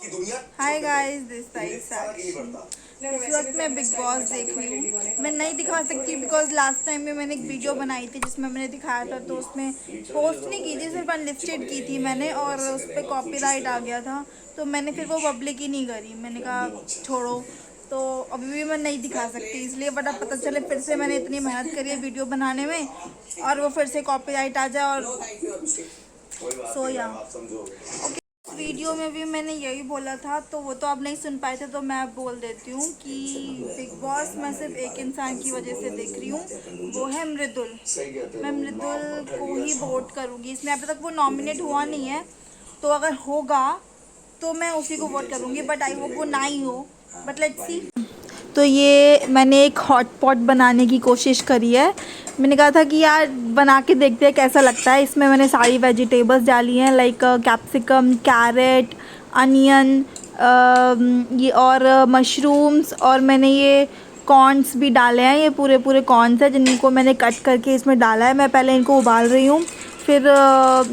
Hi guys, this side साक्षी। इस वक्त मैं बिग बॉस देख रही हूँ। मैं नहीं दिखा सकती बिकॉज लास्ट टाइम में मैंने एक वीडियो बनाई थी जिसमें मैंने दिखाया था, तो उसमें पोस्ट नहीं की थी, सिर्फ अनलिस्टेड की थी मैंने, और उस पर कॉपीराइट आ गया था, तो मैंने फिर वो पब्लिक ही नहीं करी। मैंने कहा छोड़ो, तो अभी भी मैं नहीं दिखा सकती इसलिए। बट अब पता चले फिर से मैंने इतनी मेहनत करी है वीडियो बनाने में और वो फिर से कॉपीराइट आ जाए और सो या वीडियो में भी मैंने यही बोला था, तो वो तो आप नहीं सुन पाए थे, तो मैं अब बोल देती हूँ कि बिग बॉस मैं सिर्फ एक इंसान की वजह से देख रही हूँ, वो है मृदुल। मैं मृदुल को ही वोट करूँगी। इसमें अभी तक वो नॉमिनेट हुआ नहीं है, तो अगर होगा तो मैं उसी को वोट करूँगी, बट आई होप वो ना ही हो, बट लेट्स सी। तो ये मैंने एक हॉट पॉट बनाने की कोशिश करी है। मैंने कहा था कि यार बना के देखते हैं कैसा लगता है। इसमें मैंने सारी वेजिटेबल्स डाली हैं, लाइक कैप्सिकम, कैरेट, अनियन, ये और मशरूम्स, और मैंने ये कॉर्न्स भी डाले हैं। ये पूरे पूरे कॉर्न्स हैं जिनको मैंने कट करके इसमें डाला है। मैं पहले इनको उबाल रही हूँ, फिर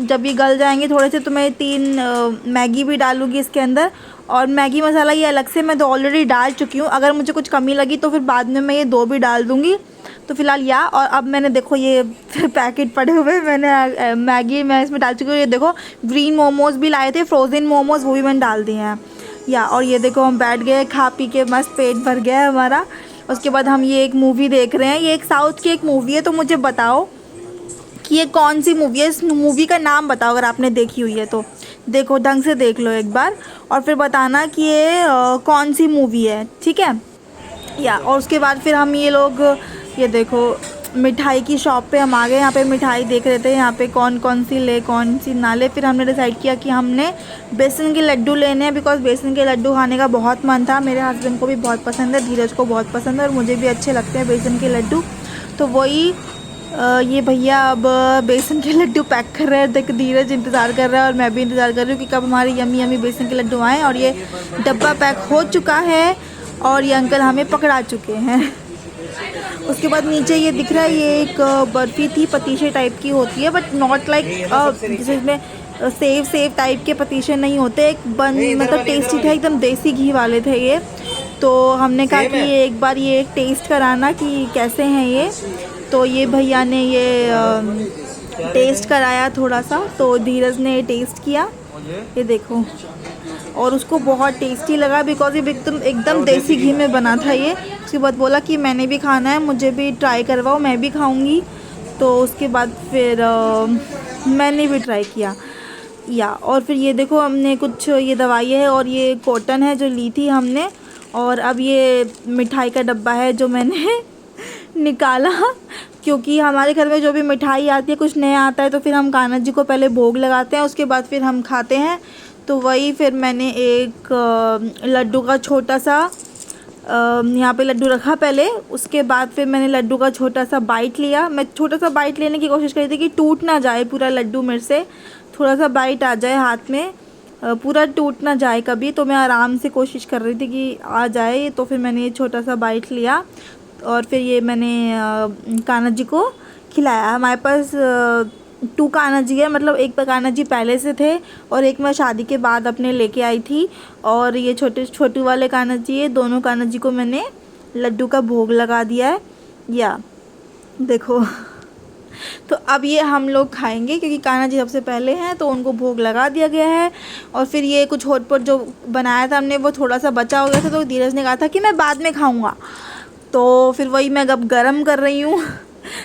जब ये गल जाएंगे थोड़े से तो मैं 3 मैगी भी डालूँगी इसके अंदर। और मैगी मसाला ये अलग से मैं तो ऑलरेडी डाल चुकी हूँ। अगर मुझे कुछ कमी लगी तो फिर बाद में मैं ये 2 भी डाल दूँगी। तो फिलहाल या और अब मैंने देखो ये पैकेट पड़े हुए मैंने मैगी मैं इसमें डाल चुकी हूँ। ये देखो ग्रीन मोमोज़ भी लाए थे, फ्रोज़न मोमोज़, वो भी मैंने डाल दिए हैं। या और ये देखो हम बैठ गए, खा पी के मस्त पेट भर गया है हमारा। उसके बाद हम ये एक मूवी देख रहे हैं। ये एक साउथ की एक मूवी है, तो मुझे बताओ कि ये कौन सी मूवी है। इस मूवी का नाम बताओ अगर आपने देखी हुई है तो। देखो ढंग से देख लो एक बार और फिर बताना कि ये कौन सी मूवी है, ठीक है। या और उसके बाद फिर हम ये लोग ये देखो मिठाई की शॉप पे हम आ गए। यहाँ पे मिठाई देख रहे थे, यहाँ पे कौन कौन सी ले कौन सी ना ले। फिर हमने डिसाइड किया कि हमने बेसन के लड्डू लेने हैं, बिकॉज बेसन के लड्डू खाने का बहुत मन था। मेरे हस्बैंड को भी बहुत पसंद है, धीरज को बहुत पसंद है, और मुझे भी अच्छे लगते हैं बेसन के लड्डू। तो वही ये भैया अब बेसन के लड्डू पैक कर रहे हैं। देख धीरज इंतज़ार कर रहा है और मैं भी इंतज़ार कर रही हूँ कि कब हमारे यमी यमी बेसन के लड्डू आएँ। और ये डब्बा पैक हो चुका है और ये अंकल हमें पकड़ा चुके हैं। उसके बाद नीचे ये दिख रहा है, ये एक बर्फ़ी थी, पतीशे टाइप की होती है, बट नॉट लाइक जिसमें सेव टाइप के पतीशे नहीं होते। एक बन मतलब टेस्टी थे, एकदम देसी घी वाले थे ये। तो हमने कहा कि ये एक बार ये टेस्ट कराना कि कैसे हैं ये। तो ये भैया ने ये टेस्ट कराया थोड़ा सा, तो धीरज ने टेस्ट किया, ये देखो, और उसको बहुत टेस्टी लगा बिकॉज ये एकदम देसी घी में बना था ये। उसके बाद बोला कि मैंने भी खाना है, मुझे भी ट्राई करवाओ, मैं भी खाऊंगी। तो उसके बाद फिर मैंने भी ट्राई किया। या और फिर ये देखो हमने कुछ ये दवाई है और ये कॉटन है जो ली थी हमने। और अब ये मिठाई का डब्बा है जो मैंने निकाला, क्योंकि हमारे घर में जो भी मिठाई आती है कुछ नया आता है तो फिर हम कान्हा जी को पहले भोग लगाते हैं, उसके बाद फिर हम खाते हैं। तो वही फिर मैंने एक लड्डू का छोटा सा यहाँ पे लड्डू रखा पहले, उसके बाद फिर मैंने लड्डू का छोटा सा बाइट लिया। मैं छोटा सा बाइट लेने की कोशिश करी थी कि टूट ना जाए पूरा लड्डू मेरे से, थोड़ा सा बाइट आ जाए हाथ में, पूरा टूट ना जाए कभी। तो मैं आराम से कोशिश कर रही थी कि आ जाए, तो फिर मैंने ये छोटा सा बाइट लिया और फिर ये मैंने कान्हा जी को खिलाया। हमारे पास 2 कान्हा जी है, मतलब एक कान्हा जी पहले से थे और एक मैं शादी के बाद अपने लेके आई थी। और ये छोटू वाले कान्हा जी है, दोनों कान्हा जी को मैंने लड्डू का भोग लगा दिया है। या देखो तो अब ये हम लोग खाएंगे क्योंकि कान्हा जी सबसे पहले हैं, तो उनको भोग लगा दिया गया है। और फिर ये कुछ होटपॉट जो बनाया था हमने वो थोड़ा सा बचा हो गया था, तो धीरज ने कहा था कि मैं बाद में खाऊँगा, तो फिर वही मैं अब गरम कर रही हूँ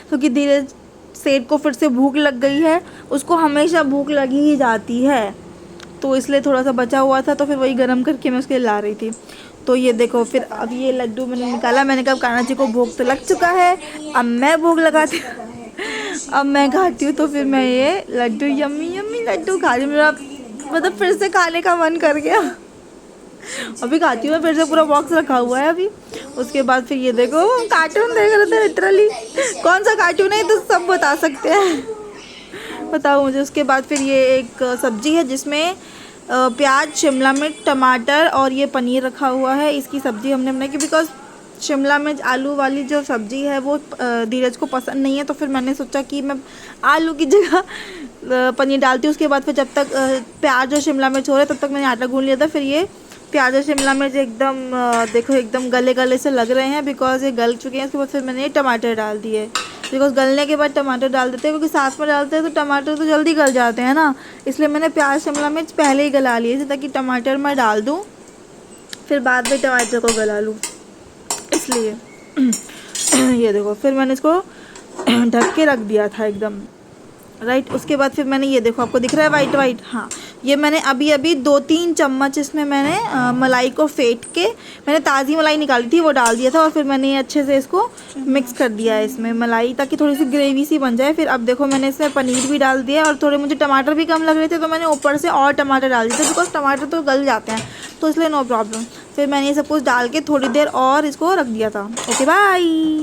क्योंकि धीरज सेठ को फिर से भूख लग गई है। उसको हमेशा भूख लगी ही जाती है, तो इसलिए थोड़ा सा बचा हुआ था, तो फिर वही गरम करके मैं उसके लिए ला रही थी। तो ये देखो फिर अब ये लड्डू मैंने निकाला। मैंने कहा कान्हा जी को भोग तो लग चुका है, अब मैं भोग लगाती हूँ, अब मैं खाती हूँ। तो फिर मैं ये लड्डू यम्मी यम्मी लड्डू खा रही हूँ। मेरा मतलब फिर से खाने का मन कर गया, अभी खाती हूँ मैं। फिर से पूरा बॉक्स रखा हुआ है अभी। उसके बाद फिर ये देखो कार्टून देख रहे थे लिटरली। कौन सा कार्टून है तो सब बता सकते हैं, बताओ मुझे। उसके बाद फिर ये एक सब्जी है जिसमें प्याज, शिमला मिर्च, टमाटर और ये पनीर रखा हुआ है। इसकी सब्ज़ी हमने बनाई कि बिकॉज शिमला मिर्च आलू वाली जो सब्ज़ी है वो धीरज को पसंद नहीं है, तो फिर मैंने सोचा कि मैं आलू की जगह पनीर डालती हूँ। उसके बाद फिर जब तक प्याज और शिमला मिर्च हो रहे तब तक मैंने आटा गूंद लिया था। फिर ये प्याज और शिमला मिर्च एकदम देखो एकदम गले गले से लग रहे हैं बिकॉज ये गल चुके हैं। उसके बाद फिर मैंने ये टमाटर डाल दिए बिकॉज गलने के बाद टमाटर डाल देते हैं, क्योंकि साथ में डालते हैं तो टमाटर तो जल्दी गल जाते हैं ना, इसलिए मैंने प्याज शिमला मिर्च पहले ही गला लिए थे ताकि टमाटर मैं डाल दूँ फिर बाद में टमाटर को गला लूँ, इसलिए ये देखो फिर मैंने इसको ढक के रख दिया था एकदम राइट। उसके बाद फिर मैंने ये देखो आपको दिख रहा है वाइट वाइट, हाँ ये मैंने अभी अभी 2-3 चम्मच इसमें मैंने मलाई को फेंट के मैंने ताज़ी मलाई निकाली थी वो डाल दिया था और फिर मैंने ये अच्छे से इसको मिक्स कर दिया है इसमें मलाई, ताकि थोड़ी सी ग्रेवी सी बन जाए। फिर अब देखो मैंने इसमें पनीर भी डाल दिया और थोड़े मुझे टमाटर भी कम लग रहे थे तो मैंने ऊपर से और टमाटर डाल दिए थे बिकॉज टमाटर तो गल जाते हैं तो इसलिए नो प्रॉब्लम। फिर मैंने ये सब कुछ डाल के थोड़ी देर और इसको रख दिया था। Okay bye.